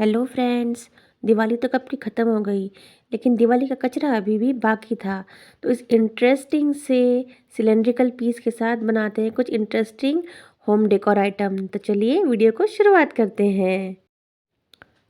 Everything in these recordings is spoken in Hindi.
Hello friends. दिवाली तो कब की ख़त्म हो गई, लेकिन दिवाली का कचरा अभी भी बाकी था। तो इस इंटरेस्टिंग से सिलेंड्रिकल पीस के साथ बनाते हैं कुछ इंटरेस्टिंग होम डेकोर आइटम। तो चलिए वीडियो को शुरुआत करते हैं।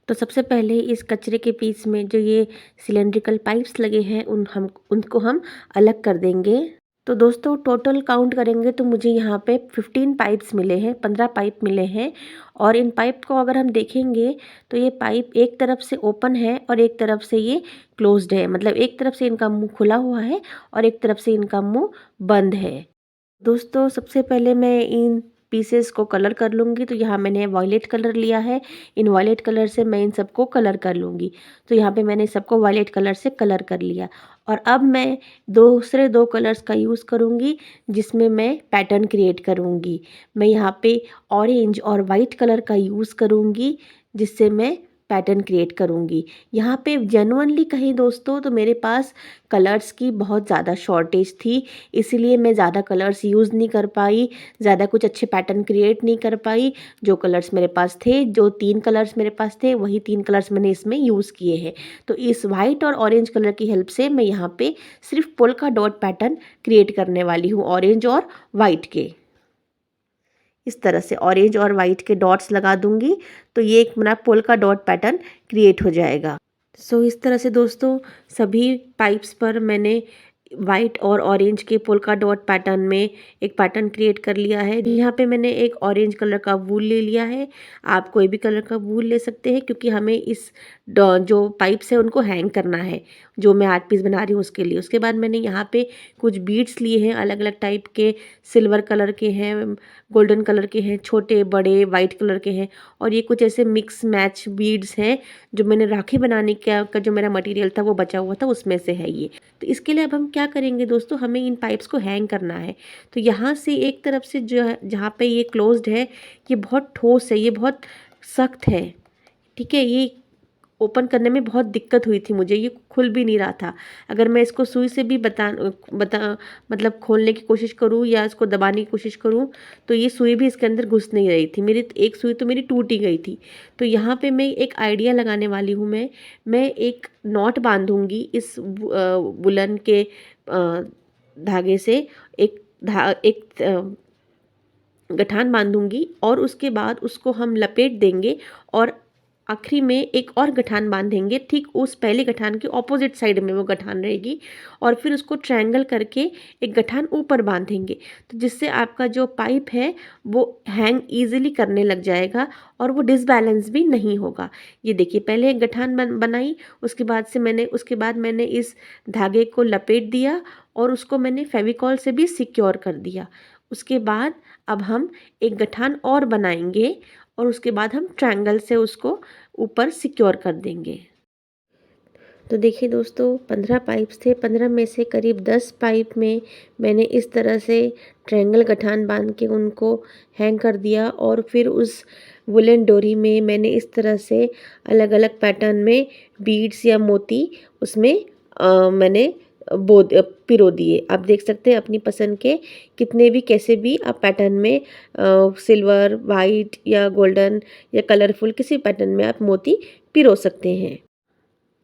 तो सबसे पहले इस कचरे के पीस में जो ये सिलेंड्रिकल पाइप्स लगे हैं उनको हम अलग कर देंगे। तो दोस्तों टोटल काउंट करेंगे तो मुझे यहाँ पे 15 पाइप्स मिले हैं, 15 पाइप मिले हैं। और इन पाइप को अगर हम देखेंगे तो ये पाइप एक तरफ से ओपन है और एक तरफ से ये क्लोज्ड है, मतलब एक तरफ से इनका मुंह खुला हुआ है और एक तरफ से इनका मुंह बंद है। दोस्तों सबसे पहले मैं इन पीसेस को कलर कर लूँगी। तो यहाँ मैंने वॉयलेट कलर लिया है, इन वॉयलेट कलर से मैं इन सबको कलर कर लूँगी। तो यहाँ पे मैंने सबको वॉयलेट कलर से कलर कर लिया। और अब मैं दूसरे दो कलर्स का यूज़ करूँगी जिसमें मैं पैटर्न क्रिएट करूँगी। मैं यहाँ पे ऑरेंज और वाइट कलर का यूज़ करूँगी जिससे मैं पैटर्न क्रिएट करूँगी। यहाँ पे जेन्युइनली कहीं दोस्तों तो मेरे पास कलर्स की बहुत ज़्यादा शॉर्टेज थी, इसीलिए मैं ज़्यादा कलर्स यूज़ नहीं कर पाई, ज़्यादा कुछ अच्छे पैटर्न क्रिएट नहीं कर पाई। जो कलर्स मेरे पास थे, जो 3 कलर्स मेरे पास थे, वही 3 कलर्स मैंने इसमें यूज़ किए हैं। तो इस वाइट और ऑरेंज कलर की हेल्प से मैं यहाँ पे सिर्फ पोल्का डॉट पैटर्न क्रिएट करने वाली हूँ, ऑरेंज और वाइट के। इस तरह से ऑरेंज और वाइट के डॉट्स लगा दूंगी तो ये एक मेरा पोल्का डॉट पैटर्न क्रिएट हो जाएगा। सो इस तरह से दोस्तों सभी पाइप्स पर मैंने वाइट और ऑरेंज के पोल्का डॉट पैटर्न में एक पैटर्न क्रिएट कर लिया है। यहाँ पे मैंने एक ऑरेंज कलर का वूल ले लिया है, आप कोई भी कलर का वूल ले सकते हैं क्योंकि हमें इस जो पाइप्स है उनको हैंग करना है, जो मैं आर्ट पीस बना रही हूँ उसके लिए। उसके बाद मैंने यहाँ पे कुछ बीड्स लिए हैं अलग अलग टाइप के, सिल्वर कलर के हैं, गोल्डन कलर के हैं, छोटे बड़े वाइट कलर के हैं। और ये कुछ ऐसे मिक्स मैच बीड्स हैं जो मैंने राखी बनाने का जो मेरा मटेरियल था वो बचा हुआ था उसमें से है ये। तो इसके लिए अब हम क्या करेंगे दोस्तों, हमें इन पाइप्स को हैंग करना है। तो यहाँ से एक तरफ से जो है जहाँ पे ये क्लोज्ड है ये बहुत ठोस है, ये बहुत सख्त है, ठीक है। ये ओपन करने में बहुत दिक्कत हुई थी मुझे, ये खुल भी नहीं रहा था। अगर मैं इसको सुई से भी बता मतलब खोलने की कोशिश करूँ या इसको दबाने की कोशिश करूँ तो ये सुई भी इसके अंदर घुस नहीं रही थी। मेरी एक सुई तो मेरी टूट ही गई थी। तो यहाँ पे मैं एक आइडिया लगाने वाली हूँ। मैं एक नॉट बांधूंगी इस वुलन के धागे से, एक गठान बांधूंगी और उसके बाद उसको हम लपेट देंगे और आखिरी में एक और गठान बांधेंगे, ठीक उस पहले गठान के ऑपोजिट साइड में वो गठान रहेगी। और फिर उसको ट्रायंगल करके एक गठान ऊपर बांधेंगे, तो जिससे आपका जो पाइप है वो हैंग इजीली करने लग जाएगा और वो डिसबैलेंस भी नहीं होगा। ये देखिए पहले एक गठान बनाई, उसके बाद मैंने इस धागे को लपेट दिया और उसको मैंने फेविकॉल से भी सिक्योर कर दिया। उसके बाद अब हम एक गठान और बनाएंगे और उसके बाद हम ट्रायंगल से उसको ऊपर सिक्योर कर देंगे। तो देखिए दोस्तों 15 पाइप्स थे, 15 में से करीब 10 पाइप में मैंने इस तरह से ट्रायंगल गठान बांध के उनको हैंग कर दिया। और फिर उस वुलन डोरी में मैंने इस तरह से अलग अलग पैटर्न में बीड्स या मोती उसमें मैंने पिरो दिए। आप देख सकते हैं अपनी पसंद के कितने भी कैसे भी आप पैटर्न में सिल्वर, वाइट या गोल्डन या कलरफुल किसी पैटर्न में आप मोती पिरो सकते हैं।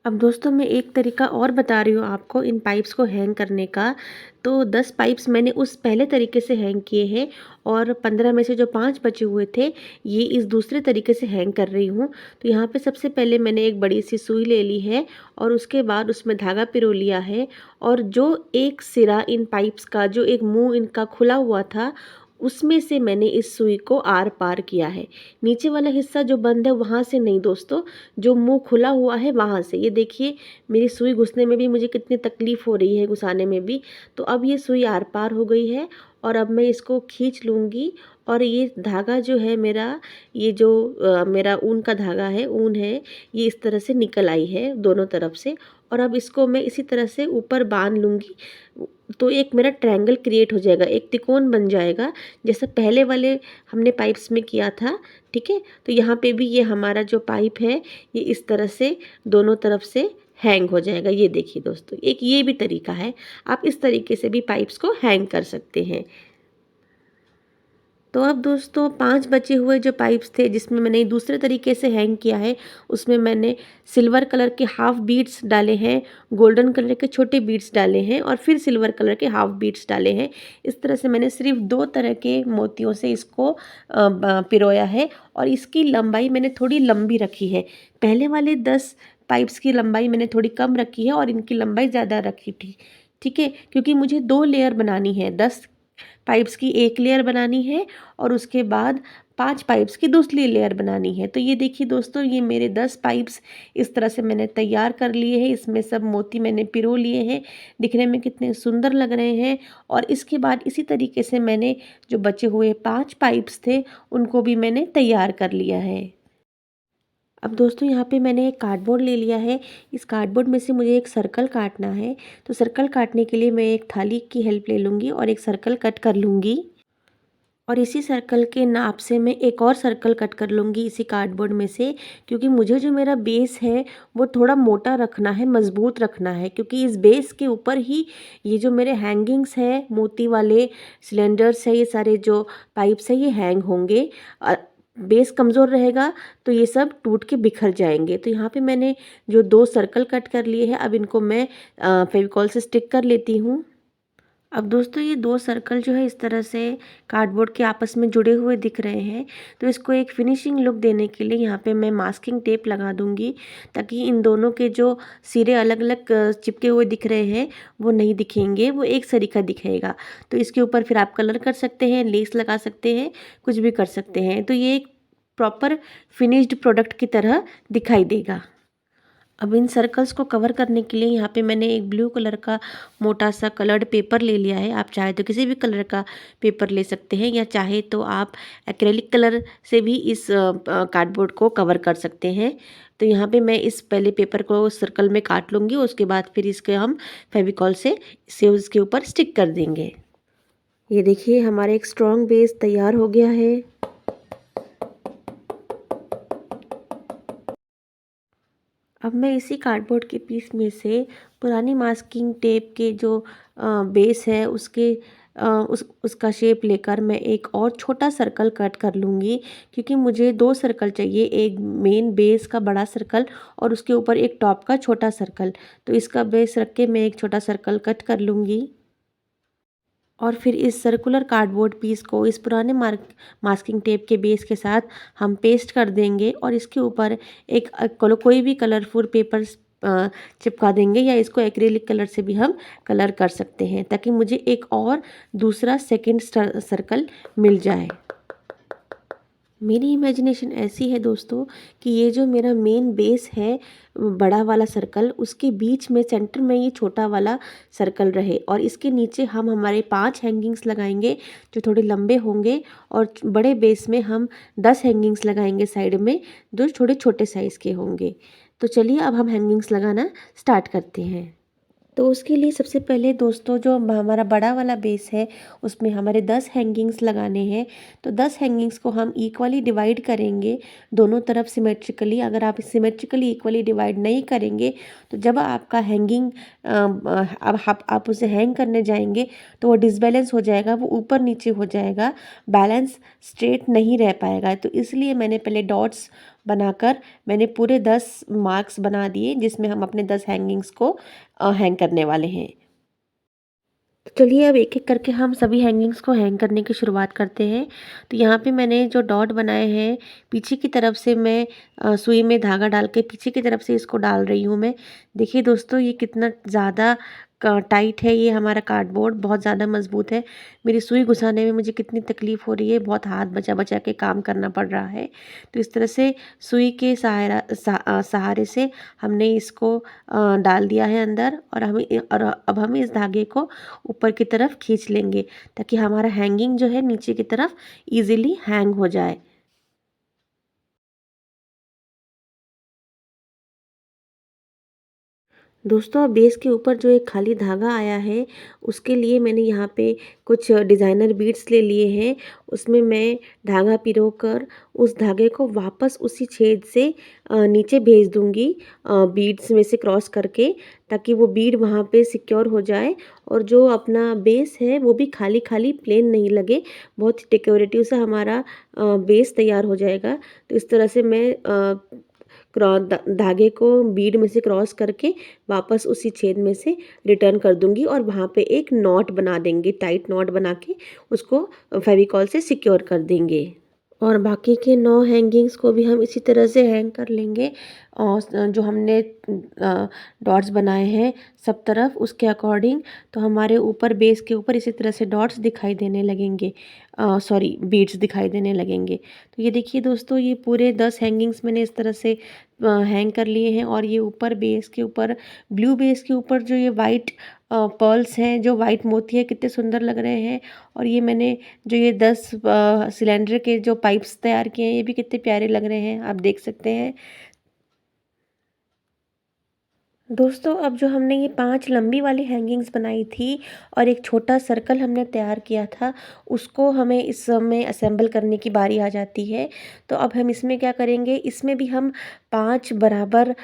अब दोस्तों मैं एक तरीका और बता रही हूँ आपको इन पाइप्स को हैंग करने का। तो 10 पाइप्स मैंने उस पहले तरीके से हैंग किए हैं और 15 में से जो 5 बचे हुए थे ये इस दूसरे तरीके से हैंग कर रही हूँ। तो यहाँ पे सबसे पहले मैंने एक बड़ी सी सुई ले ली है और उसके बाद उसमें धागा पिरो लिया है। और जो एक सिरा इन पाइप्स का, जो एक मुंह इनका खुला हुआ था, उसमें से मैंने इस सुई को आर पार किया है। नीचे वाला हिस्सा जो बंद है वहाँ से नहीं दोस्तों, जो मुंह खुला हुआ है वहाँ से। ये देखिए मेरी सुई घुसने में भी मुझे कितनी तकलीफ़ हो रही है, घुसाने में भी। तो अब ये सुई आर पार हो गई है और अब मैं इसको खींच लूँगी और ये धागा जो है मेरा, ये जो मेरा ऊन का धागा है, ऊन है, ये इस तरह से निकल आई है दोनों तरफ से। और अब इसको मैं इसी तरह से ऊपर बांध लूँगी तो एक मेरा ट्रायंगल क्रिएट हो जाएगा, एक त्रिकोण बन जाएगा जैसा पहले वाले हमने पाइप्स में किया था, ठीक है। तो यहाँ पे भी ये हमारा जो पाइप है ये इस तरह से दोनों तरफ से हैंग हो जाएगा। ये देखिए दोस्तों एक ये भी तरीका है, आप इस तरीके से भी पाइप्स को हैंग कर सकते हैं। तो अब दोस्तों 5 बचे हुए जो पाइप्स थे जिसमें मैंने दूसरे तरीके से हैंग किया है, उसमें मैंने सिल्वर कलर के हाफ बीड्स डाले हैं, गोल्डन कलर के छोटे बीड्स डाले हैं और फिर सिल्वर कलर के हाफ बीड्स डाले हैं। इस तरह से मैंने सिर्फ 2 तरह के मोतियों से इसको पिरोया है और इसकी लंबाई मैंने थोड़ी लंबी रखी है। पहले वाले 10 पाइप्स की लंबाई मैंने थोड़ी कम रखी है और इनकी लंबाई ज़्यादा रखी थी। ठीक है, क्योंकि मुझे 2 लेयर बनानी है, 10 पाइप्स की एक लेयर बनानी है और उसके बाद 5 पाइप्स की दूसरी लेयर बनानी है। तो ये देखिए दोस्तों, ये मेरे 10 पाइप्स इस तरह से मैंने तैयार कर लिए हैं। इसमें सब मोती मैंने पिरो लिए हैं, दिखने में कितने सुंदर लग रहे हैं। और इसके बाद इसी तरीके से मैंने जो बचे हुए 5 पाइप्स थे उनको भी मैंने तैयार कर लिया है। अब दोस्तों यहाँ पे मैंने एक कार्डबोर्ड ले लिया है। इस कार्डबोर्ड में से मुझे एक सर्कल काटना है। तो सर्कल काटने के लिए मैं एक थाली की हेल्प ले लूँगी और एक सर्कल कट कर लूँगी। और इसी सर्कल के नाप से मैं एक और सर्कल कट कर लूँगी इसी कार्डबोर्ड में से, क्योंकि मुझे जो मेरा बेस है वो थोड़ा मोटा रखना है, मज़बूत रखना है, क्योंकि इस बेस के ऊपर ही ये जो मेरे हैंगिंग्स हैं, मोती वाले सिलेंडर्स है, ये सारे जो पाइप्स हैं ये हैंग होंगे। बेस कमज़ोर रहेगा तो ये सब टूट के बिखर जाएंगे। तो यहाँ पे मैंने जो 2 सर्कल कट कर लिए हैं, अब इनको मैं फेविकॉल से स्टिक कर लेती हूँ। अब दोस्तों ये 2 सर्कल जो है इस तरह से कार्डबोर्ड के आपस में जुड़े हुए दिख रहे हैं। तो इसको एक फिनिशिंग लुक देने के लिए यहाँ पे मैं मास्किंग टेप लगा दूँगी, ताकि इन दोनों के जो सिरे अलग-अलग चिपके हुए दिख रहे हैं वो नहीं दिखेंगे, वो एक सरीखा दिखेगा। तो इसके ऊपर फिर आप कलर कर सकते हैं, लेस लगा सकते हैं, कुछ भी कर सकते हैं। तो ये एक प्रॉपर फिनिश्ड प्रोडक्ट की तरह दिखाई देगा। अब इन सर्कल्स को कवर करने के लिए यहाँ पे मैंने एक ब्लू कलर का मोटा सा कलर्ड पेपर ले लिया है। आप चाहे तो किसी भी कलर का पेपर ले सकते हैं, या चाहे तो आप एक्रेलिक कलर से भी इस कार्डबोर्ड को कवर कर सकते हैं। तो यहाँ पे मैं इस पहले पेपर को सर्कल में काट लूँगी, उसके बाद फिर इसके हम फेविकॉल से इसे उसके ऊपर स्टिक कर देंगे। ये देखिए हमारा एक स्ट्रॉन्ग बेस तैयार हो गया है। अब मैं इसी कार्डबोर्ड के पीस में से पुरानी मास्किंग टेप के जो बेस है उसके उसका शेप लेकर मैं एक और छोटा सर्कल कट कर लूँगी, क्योंकि मुझे 2 सर्कल चाहिए, एक मेन बेस का बड़ा सर्कल और उसके ऊपर एक टॉप का छोटा सर्कल। तो इसका बेस रख के मैं एक छोटा सर्कल कट कर लूँगी और फिर इस सर्कुलर कार्डबोर्ड पीस को इस पुराने मास्किंग टेप के बेस के साथ हम पेस्ट कर देंगे और इसके ऊपर एक कोई भी कलरफुल पेपर्स चिपका देंगे, या इसको एक्रेलिक कलर से भी हम कलर कर सकते हैं, ताकि मुझे एक और दूसरा सेकंड सर्कल मिल जाए। मेरी इमेजिनेशन ऐसी है दोस्तों कि ये जो मेरा मेन बेस है बड़ा वाला सर्कल, उसके बीच में सेंटर में ये छोटा वाला सर्कल रहे और इसके नीचे हम हमारे 5 हैंगिंग्स लगाएंगे जो थोड़े लंबे होंगे, और बड़े बेस में हम 10 हैंगिंग्स लगाएंगे साइड में, जो थोड़े छोटे साइज़ के होंगे। तो चलिए अब हम हैंगिंग्स लगाना स्टार्ट करते हैं। तो उसके लिए सबसे पहले दोस्तों जो हमारा बड़ा वाला बेस है उसमें हमारे 10 हैंगिंग्स लगाने हैं। तो 10 हैंगिंग्स को हम इक्वली डिवाइड करेंगे दोनों तरफ सिमेट्रिकली। अगर आप सिमेट्रिकली इक्वली डिवाइड नहीं करेंगे तो जब आपका हैंगिंग अब आप उसे हैंग करने जाएंगे तो वो डिसबैलेंस हो जाएगा, वो ऊपर नीचे हो जाएगा, बैलेंस स्ट्रेट नहीं रह पाएगा। तो इसलिए मैंने पहले डॉट्स बनाकर मैंने पूरे 10 मार्क्स बना दिए, जिसमें हम अपने 10 हैंगिंग्स को हैंग करने वाले हैं। चलिए अब एक-एक करके हम सभी हैंगिंग्स को हैंग करने की शुरुआत करते हैं। तो यहाँ पे मैंने जो डॉट बनाए हैं, पीछे की तरफ से मैं सुई में धागा डाल के पीछे की तरफ से इसको डाल रही हूँ मैं। देखिए दोस्तों ये कितना ज़्यादा टाइट है, ये हमारा कार्डबोर्ड बहुत ज़्यादा मज़बूत है। मेरी सुई घुसाने में मुझे कितनी तकलीफ़ हो रही है, बहुत हाथ बचा-बचा के काम करना पड़ रहा है। तो इस तरह से सुई के सहारे से हमने इसको डाल दिया है अंदर, और अब हम इस धागे को ऊपर की तरफ खींच लेंगे, ताकि हमारा हैंगिंग जो है नीचे की तरफ ईज़िली हैंग हो जाए। दोस्तों अब बेस के ऊपर जो एक खाली धागा आया है उसके लिए मैंने यहाँ पे कुछ डिज़ाइनर बीड्स ले लिए हैं। उसमें मैं धागा पिरोकर उस धागे को वापस उसी छेद से नीचे भेज दूँगी बीड्स में से क्रॉस करके, ताकि वो बीड वहाँ पे सिक्योर हो जाए और जो अपना बेस है वो भी खाली खाली प्लेन नहीं लगे, बहुत डेकोरेटिव सा हमारा बेस तैयार हो जाएगा। तो इस तरह से मैं धागे को बीड में से क्रॉस करके वापस उसी छेद में से रिटर्न कर दूंगी और वहाँ पे एक नॉट बना देंगे, टाइट नॉट बना के उसको फेविकॉल से सिक्योर कर देंगे। और बाकी के 9 हैंगिंग्स को भी हम इसी तरह से हैंग कर लेंगे और जो हमने डॉट्स बनाए हैं सब तरफ उसके अकॉर्डिंग, तो हमारे ऊपर बेस के ऊपर इसी तरह से डॉट्स दिखाई देने लगेंगे, सॉरी बीड्स दिखाई देने लगेंगे। तो ये देखिए दोस्तों, ये पूरे 10 हैंगिंग्स मैंने इस तरह से हैंग कर लिए हैं। और ये ऊपर बेस के ऊपर, ब्लू बेस के ऊपर जो ये वाइट पर्ल्स हैं, जो वाइट मोती है, कितने सुंदर लग रहे हैं। और ये मैंने जो ये 10 सिलेंडर के जो पाइप्स तैयार किए हैं ये भी कितने प्यारे लग रहे हैं, आप देख सकते हैं। दोस्तों अब जो हमने ये 5 लंबी वाली हैंगिंग्स बनाई थी और एक छोटा सर्कल हमने तैयार किया था, उसको हमें इस समय असेंबल करने की बारी आ जाती है। तो अब हम इसमें क्या करेंगे, इसमें भी हम 5 बराबर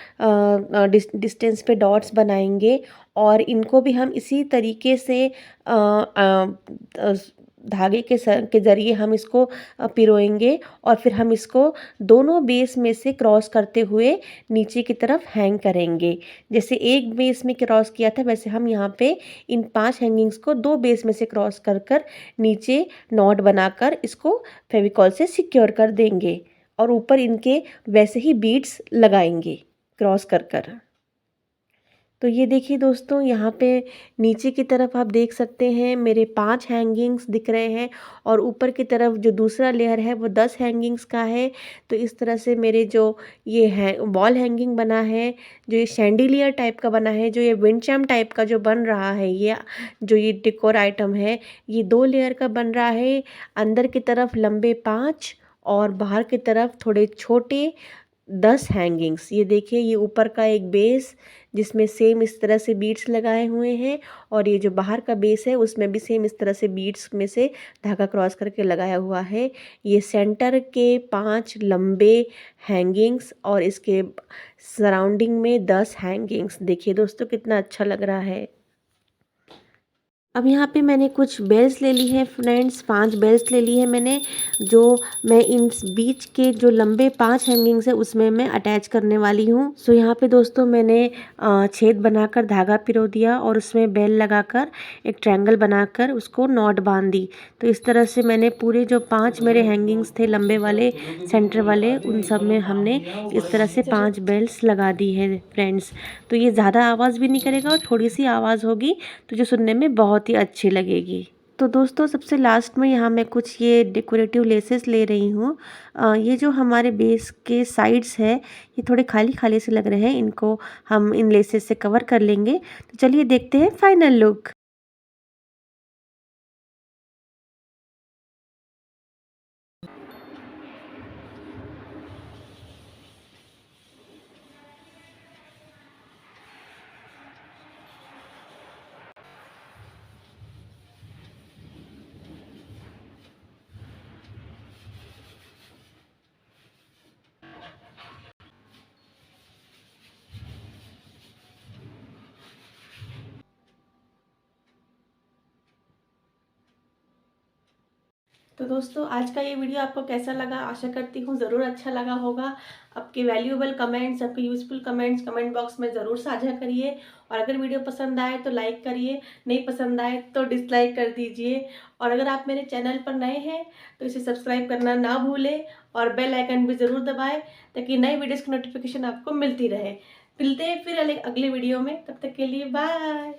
डिस्टेंस पे डॉट्स बनाएंगे और इनको भी हम इसी तरीके से धागे के ज़रिए हम इसको पिरोएंगे और फिर हम इसको दोनों बेस में से क्रॉस करते हुए नीचे की तरफ हैंग करेंगे। जैसे एक बेस में क्रॉस किया था वैसे हम यहाँ पे इन 5 हैंगिंग्स को 2 बेस में से क्रॉस कर कर नीचे नॉट बनाकर इसको फेविकॉल से सिक्योर कर देंगे और ऊपर इनके वैसे ही बीड्स लगाएंगे क्रॉस कर कर। तो ये देखिए दोस्तों, यहाँ पे नीचे की तरफ आप देख सकते हैं मेरे 5 हैंगिंग्स दिख रहे हैं और ऊपर की तरफ जो दूसरा लेयर है वो 10 हैंगिंग्स का है। तो इस तरह से मेरे जो ये है वॉल हैंगिंग बना है, जो ये शैंडिलियर टाइप का बना है, जो ये विंड चाइम टाइप का जो बन रहा है, ये जो ये डेकोर आइटम है, ये 2 लेयर का बन रहा है। अंदर की तरफ लंबे 5 और बाहर की तरफ थोड़े छोटे 10 हैंगिंग्स। ये देखिए, ये ऊपर का एक बेस जिसमें सेम इस तरह से बीड्स लगाए हुए हैं और ये जो बाहर का बेस है उसमें भी सेम इस तरह से बीड्स में से धागा क्रॉस करके लगाया हुआ है। ये सेंटर के 5 लंबे हैंगिंग्स और इसके सराउंडिंग में 10 हैंगिंग्स। देखिए दोस्तों कितना अच्छा लग रहा है। अब यहाँ पे मैंने कुछ बेल्स ले ली है फ्रेंड्स, 5 बेल्स ले ली है मैंने, जो मैं इन बीच के जो लंबे 5 हैंगिंग्स है उसमें मैं अटैच करने वाली हूँ। सो यहाँ पे दोस्तों मैंने छेद बनाकर धागा पिरो दिया और उसमें बेल लगाकर एक ट्रायंगल बनाकर उसको नॉट बांध दी। तो इस तरह से मैंने पूरे जो 5 मेरे हैंगिंग्स थे लंबे वाले सेंटर वाले, उन सब में हमने इस तरह से 5 बेल्स लगा दी है फ्रेंड्स। तो ये ज़्यादा आवाज़ भी नहीं करेगा और थोड़ी सी आवाज़ होगी तो जो सुनने में बहुत ही अच्छी लगेगी। तो दोस्तों सबसे लास्ट में यहाँ मैं कुछ ये डेकोरेटिव लेसेस ले रही हूँ। ये जो हमारे बेस के साइड्स है ये थोड़े खाली खाली से लग रहे हैं, इनको हम इन लेसेस से कवर कर लेंगे। तो चलिए देखते हैं फाइनल लुक। तो दोस्तों आज का ये वीडियो आपको कैसा लगा, आशा करती हूँ ज़रूर अच्छा लगा होगा। आपके वैल्यूएबल कमेंट्स, आपके यूज़फुल कमेंट्स कमेंट बॉक्स में ज़रूर साझा करिए और अगर वीडियो पसंद आए तो लाइक करिए, नहीं पसंद आए तो डिसलाइक कर दीजिए। और अगर आप मेरे चैनल पर नए हैं तो इसे सब्सक्राइब करना ना भूलें और बेल आइकन भी ज़रूर दबाएँ ताकि नई वीडियोज़ की नोटिफिकेशन आपको मिलती रहे। मिलते हैं फिर अगले वीडियो में, तब तक के लिए बाय।